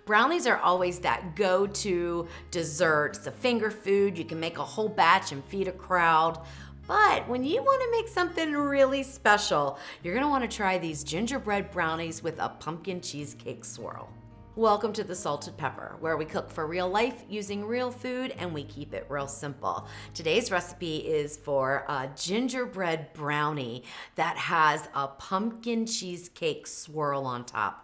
Brownies are always that go-to dessert. It's a finger food. You can make a whole batch and feed a crowd. But when you want to make something really special, you're going to want to try these gingerbread brownies with a pumpkin cheesecake swirl. Welcome to the Salted Pepper, where we cook for real life using real food and we keep it real simple. Today's recipe is for a gingerbread brownie that has a pumpkin cheesecake swirl on top.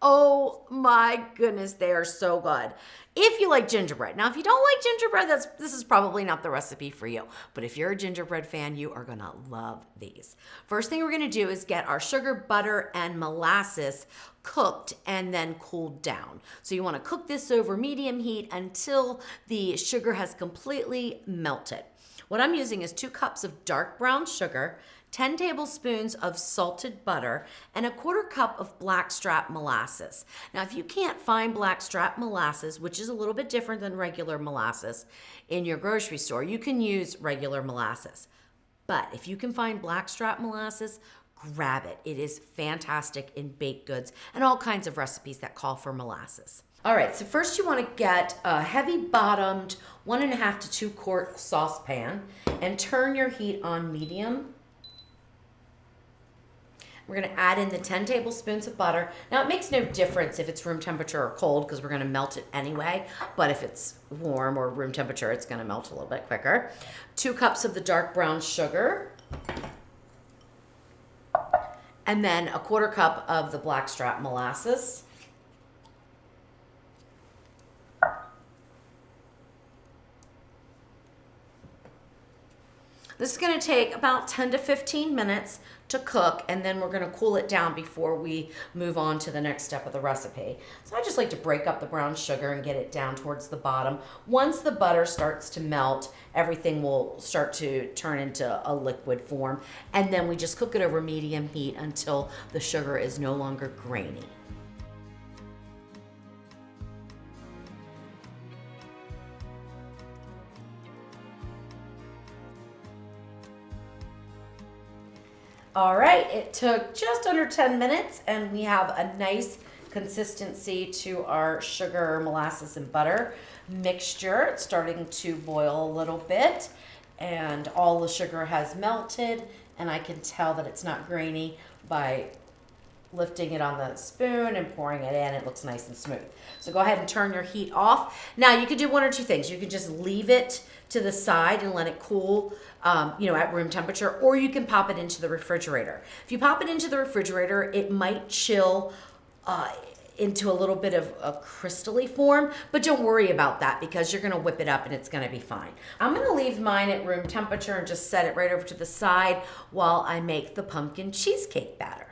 Oh my goodness, they are so good. If you like gingerbread. Now, if you don't like gingerbread, this is probably not the recipe for you. But if you're a gingerbread fan, you are gonna love these. First thing we're gonna do is get our sugar, butter, and molasses cooked and then cooled down. So you wanna cook this over medium heat until the sugar has completely melted. What I'm using is 2 cups of dark brown sugar, 10 tablespoons of salted butter, and a 1/4 cup of blackstrap molasses. Now, if you can't find blackstrap molasses, which is a little bit different than regular molasses, in your grocery store, you can use regular molasses. But if you can find blackstrap molasses, grab it. It is fantastic in baked goods and all kinds of recipes that call for molasses. All right, so first you want to get a heavy bottomed 1.5 to 2 quart saucepan and turn your heat on medium. We're gonna add in the 10 tablespoons of butter. Now it makes no difference if it's room temperature or cold because we're gonna melt it anyway, but if it's warm or room temperature, it's gonna melt a little bit quicker. 2 cups of the dark brown sugar. And then a 1/4 cup of the blackstrap molasses. This is going to take about 10 to 15 minutes to cook, and then we're going to cool it down before we move on to the next step of the recipe. So I just like to break up the brown sugar and get it down towards the bottom. Once the butter starts to melt, everything will start to turn into a liquid form, and then we just cook it over medium heat until the sugar is no longer grainy. All right, it took just under 10 minutes and we have a nice consistency to our sugar, molasses, and butter mixture. It's starting to boil a little bit and all the sugar has melted, and I can tell that it's not grainy by lifting it on the spoon and pouring it in. It looks nice and smooth. So go ahead and turn your heat off. Now you could do one or two things. You could just leave it to the side and let it cool, at room temperature, or you can pop it into the refrigerator. If you pop it into the refrigerator, it might chill into a little bit of a crystally form, but don't worry about that because you're gonna whip it up and it's gonna be fine. I'm gonna leave mine at room temperature and just set it right over to the side while I make the pumpkin cheesecake batter.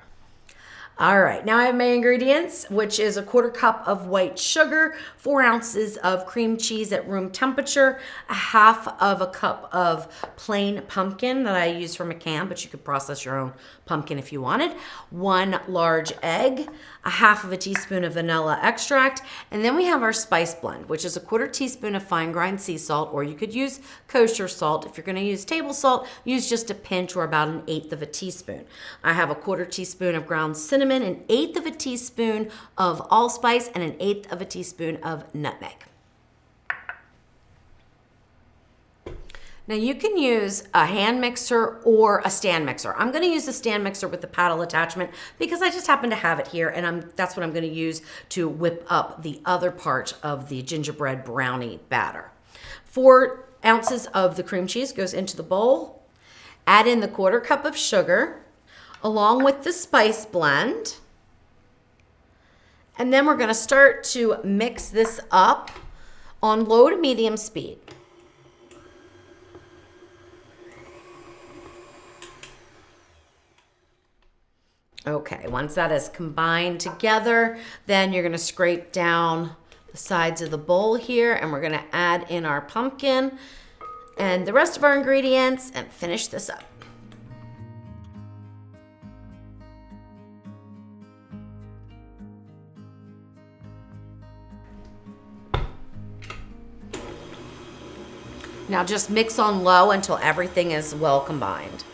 All right, now I have my ingredients, which is a 1/4 cup of white sugar, 4 ounces of cream cheese at room temperature, a 1/2 of a cup of plain pumpkin that I use from a can, but you could process your own pumpkin if you wanted, 1 large egg, a 1/2 of a teaspoon of vanilla extract, and then we have our spice blend, which is a 1/4 teaspoon of fine grind sea salt, or you could use kosher salt. If you're gonna use table salt, use just a pinch or about 1/8 of a teaspoon. I have a 1/4 teaspoon of ground cinnamon, 1/8 of a teaspoon of allspice, and 1/8 of a teaspoon of nutmeg. Now you can use a hand mixer or a stand mixer. I'm gonna use the stand mixer with the paddle attachment because I just happen to have it here, and that's what I'm gonna use to whip up the other part of the gingerbread brownie batter. 4 ounces of the cream cheese goes into the bowl. Add in the 1/4 cup of sugar along with the spice blend. And then we're gonna start to mix this up on low to medium speed. Okay, once that is combined together, then you're gonna scrape down the sides of the bowl here, and we're gonna add in our pumpkin and the rest of our ingredients and finish this up. Now just mix on low until everything is well combined.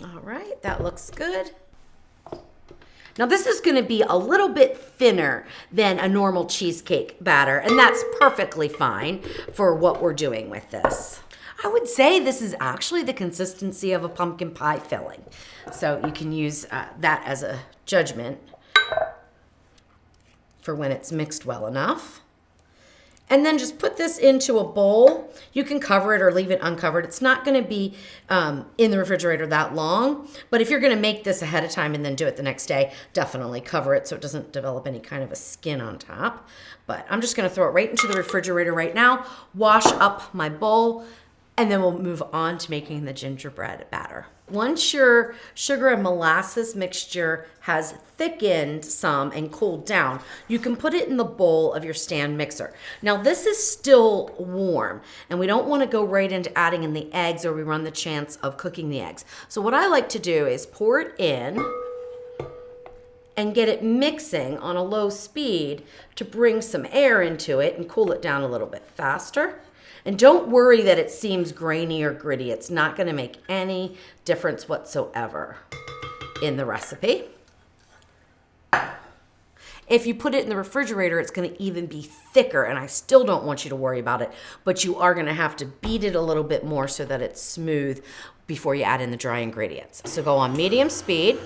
All right, that looks good. Now this is gonna be a little bit thinner than a normal cheesecake batter, and that's perfectly fine for what we're doing with this. I would say this is actually the consistency of a pumpkin pie filling. So you can use that as a judgment for when it's mixed well enough. And then just put this into a bowl. You can cover it or leave it uncovered. It's not gonna be in the refrigerator that long, but if you're gonna make this ahead of time and then do it the next day, definitely cover it so it doesn't develop any kind of a skin on top. But I'm just gonna throw it right into the refrigerator right now, wash up my bowl, and then we'll move on to making the gingerbread batter. Once your sugar and molasses mixture has thickened some and cooled down, you can put it in the bowl of your stand mixer. Now this is still warm, and we don't want to go right into adding in the eggs or we run the chance of cooking the eggs. So what I like to do is pour it in and get it mixing on a low speed to bring some air into it and cool it down a little bit faster. And don't worry that it seems grainy or gritty. It's not gonna make any difference whatsoever in the recipe. If you put it in the refrigerator, it's gonna even be thicker, and I still don't want you to worry about it, but you are gonna have to beat it a little bit more so that it's smooth before you add in the dry ingredients. So go on medium speed.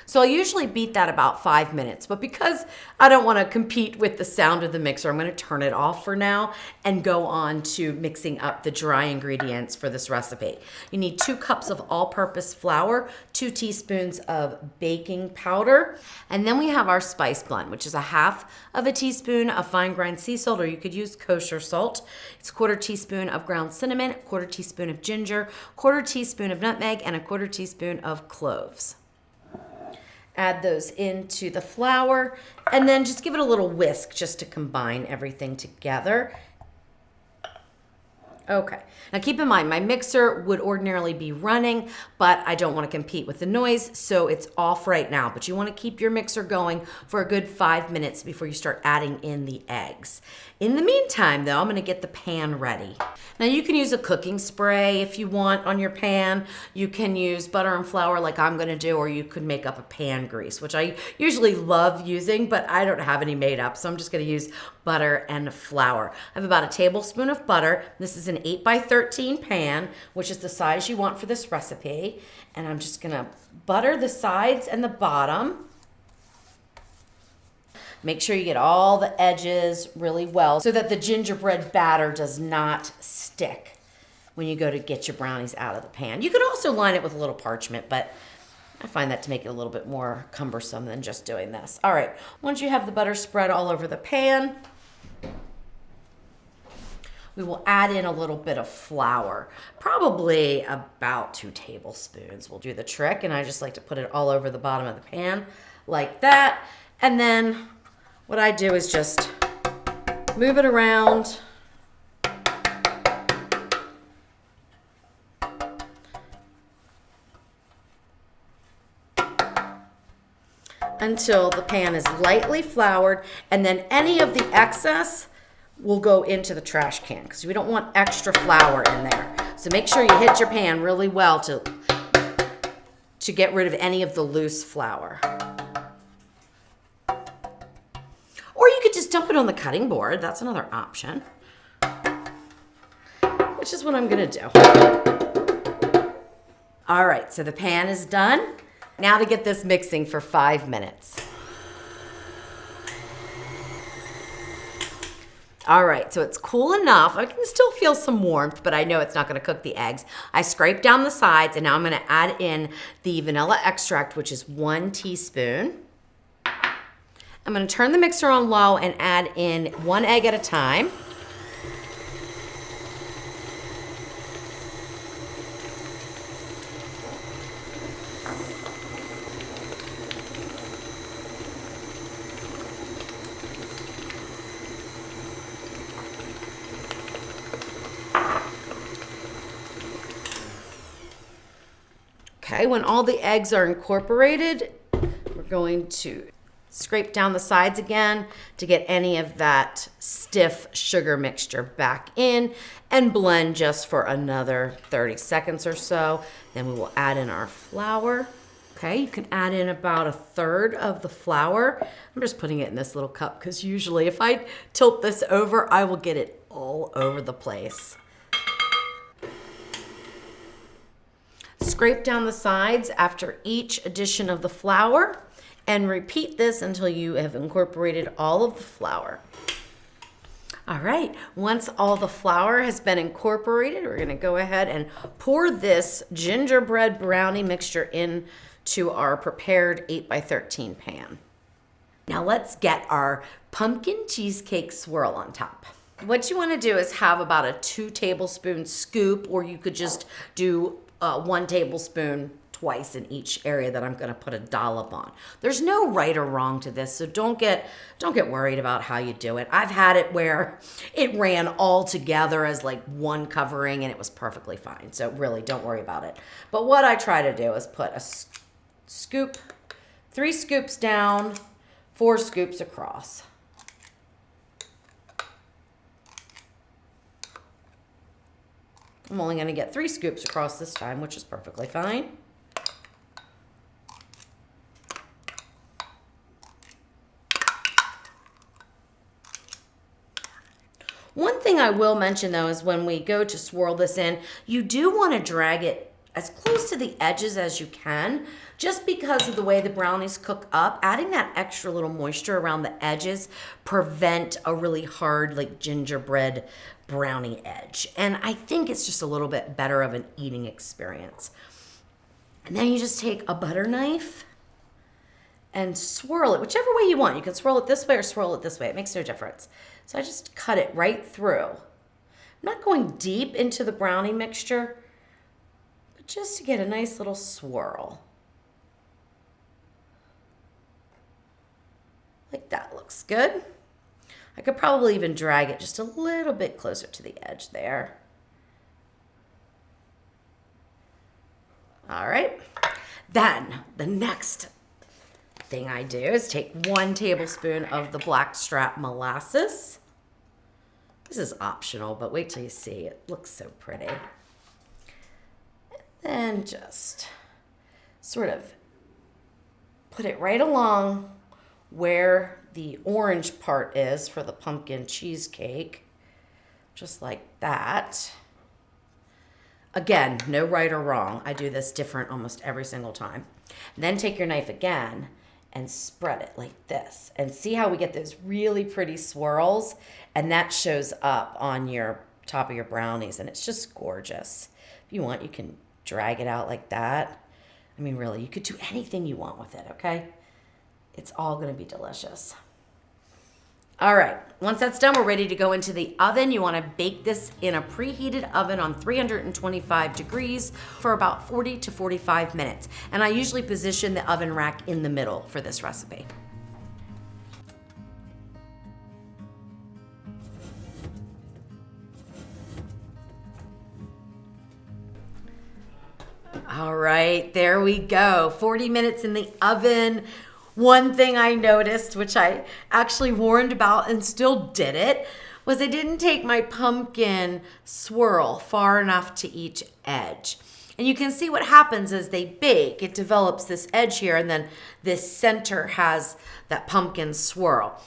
So I'll usually beat that about 5 minutes, but because I don't want to compete with the sound of the mixer, I'm going to turn it off for now and go on to mixing up the dry ingredients for this recipe. You need 2 cups of all-purpose flour, 2 teaspoons of baking powder, and then we have our spice blend, which is 1/2 of a teaspoon of fine grind sea salt, or you could use kosher salt. It's 1/4 teaspoon of ground cinnamon, 1/4 teaspoon of ginger, 1/4 teaspoon of nutmeg, and 1/4 teaspoon of cloves. Add those into the flour and then just give it a little whisk just to combine everything together. Okay, now keep in mind, my mixer would ordinarily be running, but I don't want to compete with the noise, so it's off right now. But you want to keep your mixer going for a good 5 minutes before you start adding in the eggs. In the meantime, though, I'm going to get the pan ready. Now you can use a cooking spray if you want on your pan. You can use butter and flour like I'm going to do, or you could make up a pan grease, which I usually love using, but I don't have any made up, so I'm just going to use butter and flour. I have about a tablespoon of butter. This is an 8 by 13 pan, which is the size you want for this recipe. And I'm just going to butter the sides and the bottom. Make sure you get all the edges really well so that the gingerbread batter does not stick when you go to get your brownies out of the pan. You could also line it with a little parchment, but I find that to make it a little bit more cumbersome than just doing this. All right, once you have the butter spread all over the pan, we will add in a little bit of flour, probably about 2 tablespoons will do the trick, and I just like to put it all over the bottom of the pan like that. And then what I do is just move it around until the pan is lightly floured, and then any of the excess will go into the trash can because we don't want extra flour in there. So make sure you hit your pan really well to get rid of any of the loose flour. Or you could just dump it on the cutting board. That's another option, which is what I'm gonna do. All right, so the pan is done. Now to get this mixing for 5 minutes. All right, so it's cool enough. I can still feel some warmth, but I know it's not gonna cook the eggs. I scraped down the sides, and now I'm gonna add in the vanilla extract, which is 1 teaspoon. I'm gonna turn the mixer on low and add in 1 egg at a time. Okay, when all the eggs are incorporated, we're going to Scrape down the sides again to get any of that stiff sugar mixture back in and blend just for another 30 seconds or so. Then we will add in our flour. Okay, you can add in about a third of the flour. I'm just putting it in this little cup because usually if I tilt this over, I will get it all over the place. Scrape down the sides after each addition of the flour and repeat this until you have incorporated all of the flour. All right, once all the flour has been incorporated, we're gonna go ahead and pour this gingerbread brownie mixture into our prepared 8x13 pan. Now let's get our pumpkin cheesecake swirl on top. What you wanna do is have about a 2 tablespoon scoop, or you could just do 1 tablespoon twice in each area that I'm gonna put a dollop on. There's no right or wrong to this, so don't get worried about how you do it. I've had it where it ran all together as like one covering and it was perfectly fine, so really don't worry about it. But what I try to do is put a scoop, 3 scoops down, 4 scoops across. I'm only gonna get 3 scoops across this time, which is perfectly fine. One thing I will mention though is when we go to swirl this in, you do want to drag it as close to the edges as you can, just because of the way the brownies cook up. Adding that extra little moisture around the edges prevent a really hard like gingerbread brownie edge. And I think it's just a little bit better of an eating experience. And then you just take a butter knife and swirl it whichever way you want. You can swirl it this way or swirl it this way. It makes no difference. So I just cut it right through. I'm not going deep into the brownie mixture, but just to get a nice little swirl. Like that looks good. I could probably even drag it just a little bit closer to the edge there. All right. Then the next thing I do is take 1 tablespoon of the blackstrap molasses. This is optional, but wait till you see. It looks so pretty. And then just sort of put it right along where the orange part is for the pumpkin cheesecake, just like that. Again, no right or wrong. I do this different almost every single time. And then take your knife again and spread it like this. And see how we get those really pretty swirls? And that shows up on your top of your brownies, and it's just gorgeous. If you want, you can drag it out like that. I mean, really, you could do anything you want with it, okay? It's all gonna be delicious. All right, once that's done, we're ready to go into the oven. You wanna bake this in a preheated oven on 325 degrees for about 40 to 45 minutes. And I usually position the oven rack in the middle for this recipe. All right, there we go. 40 minutes in the oven. One thing I noticed, which I actually warned about and still did it, was I didn't take my pumpkin swirl far enough to each edge. And you can see what happens as they bake. It develops this edge here, and then this center has that pumpkin swirl.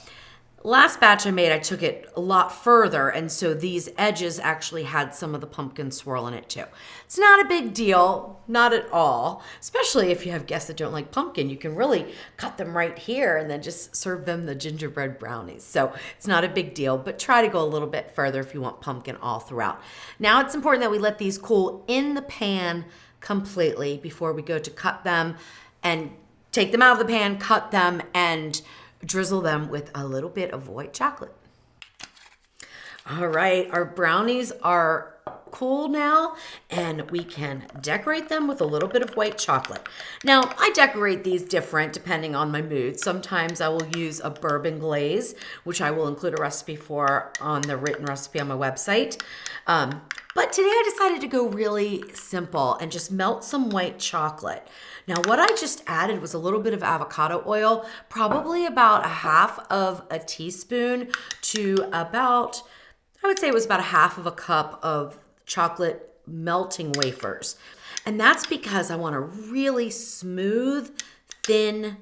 Last batch I made, I took it a lot further, and so these edges actually had some of the pumpkin swirl in it too. It's not a big deal, not at all, especially if you have guests that don't like pumpkin. You can really cut them right here and then just serve them the gingerbread brownies. So it's not a big deal, but try to go a little bit further if you want pumpkin all throughout. Now it's important that we let these cool in the pan completely before we go to cut them, and take them out of the pan, cut them, and drizzle them with a little bit of white chocolate. All right, our brownies are cool now, and we can decorate them with a little bit of white chocolate. Now, I decorate these different depending on my mood. Sometimes I will use a bourbon glaze, which I will include a recipe for on the written recipe on my website. But today I decided to go really simple and just melt some white chocolate. Now what I just added was a little bit of avocado oil, probably about a half of a teaspoon to about, I would say it was about a half of a cup of chocolate melting wafers. And that's because I want a really smooth, thin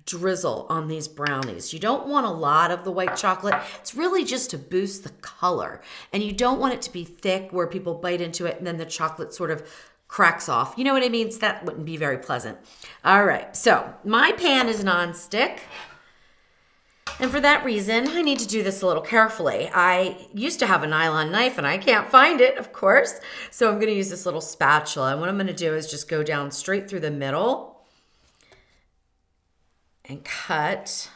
drizzle on these brownies. You don't want a lot of the white chocolate. It's really just to boost the color. And you don't want it to be thick where people bite into it and then the chocolate sort of cracks off. You know what I mean? So that wouldn't be very pleasant. All right, so my pan is nonstick. And for that reason, I need to do this a little carefully. I used to have a nylon knife and I can't find it, of course. So I'm gonna use this little spatula. And what I'm gonna do is just go down straight through the middle and cut.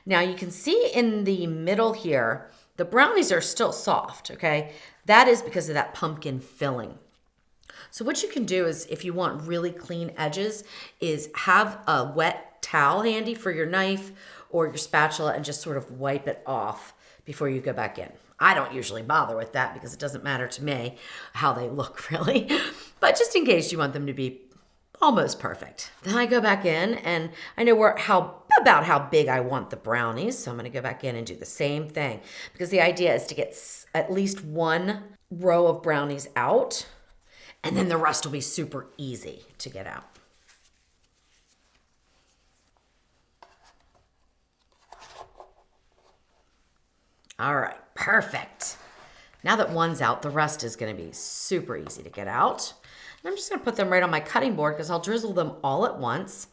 Now you can see in the middle here, the brownies are still soft, okay? That is because of that pumpkin filling. So what you can do is, if you want really clean edges, is have a wet towel handy for your knife or your spatula and just sort of wipe it off before you go back in. I don't usually bother with that because it doesn't matter to me how they look really, but just in case you want them to be almost perfect. Then I go back in and I know about how big I want the brownies. So I'm gonna go back in and do the same thing because the idea is to get at least one row of brownies out and then the rest will be super easy to get out. All right, perfect. Now that one's out, the rest is gonna be super easy to get out. And I'm just gonna put them right on my cutting board because I'll drizzle them all at once,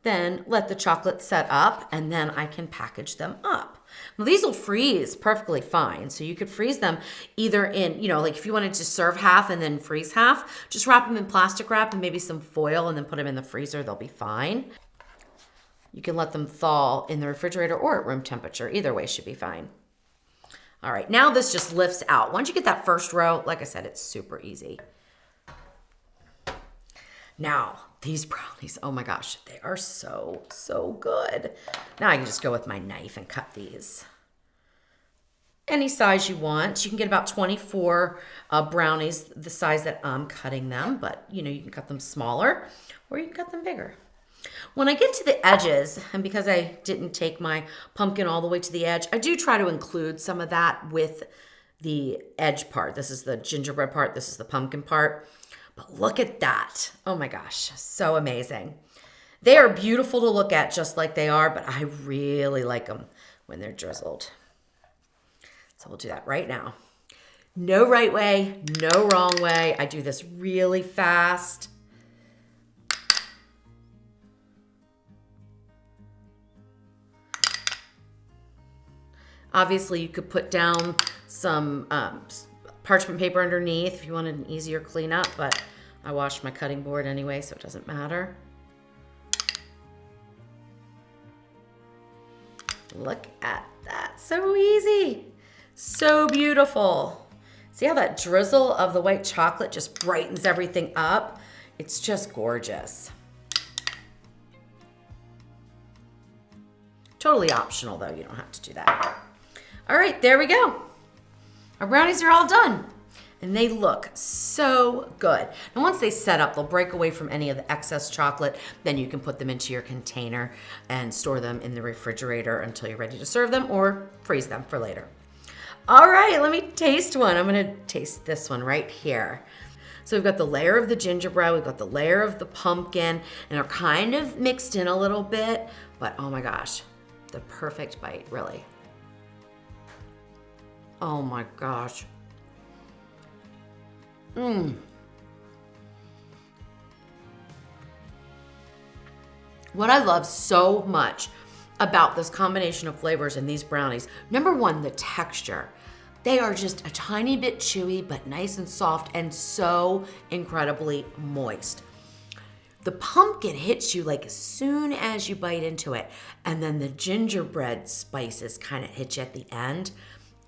then let the chocolate set up, and then I can package them up. Well, these will freeze perfectly fine. So you could freeze them either in, like if you wanted to serve half and then freeze half, just wrap them in plastic wrap and maybe some foil and then put them in the freezer, they'll be fine. You can let them thaw in the refrigerator or at room temperature. Either way should be fine. All right, now this just lifts out. Once you get that first row, like I said, it's super easy. Now, these brownies, oh my gosh, they are so, so good. Now I can just go with my knife and cut these. Any size you want. You can get about 24 brownies, the size that I'm cutting them, but you can cut them smaller or you can cut them bigger. When I get to the edges, and because I didn't take my pumpkin all the way to the edge, I do try to include some of that with the edge part. This is the gingerbread part, this is the pumpkin part. But look at that. Oh my gosh, so amazing. They are beautiful to look at just like they are, but I really like them when they're drizzled. So we'll do that right now. No right way, no wrong way. I do this really fast. Obviously, you could put down some parchment paper underneath if you wanted an easier cleanup, but I washed my cutting board anyway, so it doesn't matter. Look at that, so easy, so beautiful. See how that drizzle of the white chocolate just brightens everything up? It's just gorgeous. Totally optional though, you don't have to do that. All right, there we go. Our brownies are all done and they look so good. And once they set up, they'll break away from any of the excess chocolate. Then you can put them into your container and store them in the refrigerator until you're ready to serve them or freeze them for later. All right, let me taste one. I'm gonna taste this one right here. So we've got the layer of the gingerbread, we've got the layer of the pumpkin, and they're kind of mixed in a little bit, but oh my gosh, the perfect bite, really. Oh my gosh. What I love so much about this combination of flavors in these brownies, number one, the texture. They are just a tiny bit chewy, but nice and soft and so incredibly moist. The pumpkin hits you like as soon as you bite into it, and then the gingerbread spices kind of hit you at the end.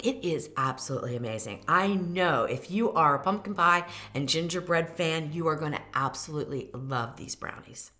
It is absolutely amazing. I know if you are a pumpkin pie and gingerbread fan, you are going to absolutely love these brownies.